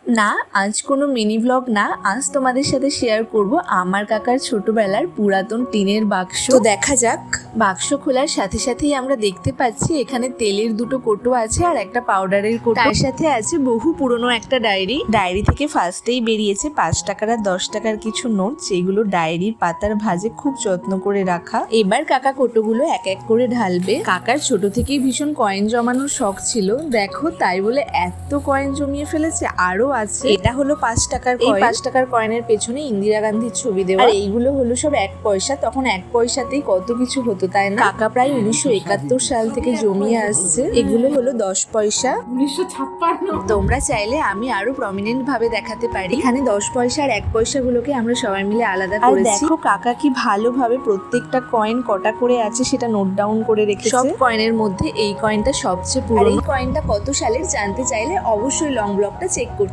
না, আজ কোনো মিনি ব্লগ না, আজ তোমাদের সাথে শেয়ার করব আমার কাকার ছোটবেলার পুরাতন টিনের বাক্স। তো দেখা যাক। বাক্স খোলার সাথে সাথেই আমরা দেখতে পাচ্ছি এখানে তেলের দুটো কৌটো আছে আর একটা পাউডারের কৌটো, তার সাথে আছে বহু পুরনো একটা ডায়েরি থেকে ফার্স্টেই বেরিয়েছে 5 টাকার আর 10 টাকার কিছু নোট, যেগুলো ডায়েরির পাতার ভাঁজে খুব যত্ন করে রাখা। এবার কাকা কৌটোগুলো এক এক করে ঢালবে। কাকার ছোট থেকেই ভীষণ কয়েন জমানোর শখ ছিল, দেখো তাই বলে এত কয়েন জমিয়ে ফেলেছে। আরো আছে, এটা হলো 5 টাকার কয়েন। এই 5 টাকার কয়েনের পেছনে ইন্দিরা গান্ধীর ছবি দেওয়া। আর এইগুলো হলো সব 1 পয়সা। তখন 1 পয়সাতেই কত কিছু হতো, তাই না? কাকা প্রায় 1971 সাল থেকে জমিয়ে আসছে। এগুলো হলো 10 পয়সা। 1956। তোমরা চাইলে আমি আরো প্রমিনেন্ট ভাবে দেখাতে পারি। এখানে 10 পয়সা আর 1 পয়সা গুলোকে আমরা সবাই মিলে আলাদা করেছি। দেখো কাকা কি ভালোভাবে প্রত্যেকটা কয়েন কটা করে আছে সেটা নোট ডাউন করে রেখেছে। সব কয়েনের মধ্যে এই কয়েনটা সবচেয়ে পুরনো। এই কয়েনটা কত সালের জানতে চাইলে অবশ্যই লং ব্লগটা চেক করতে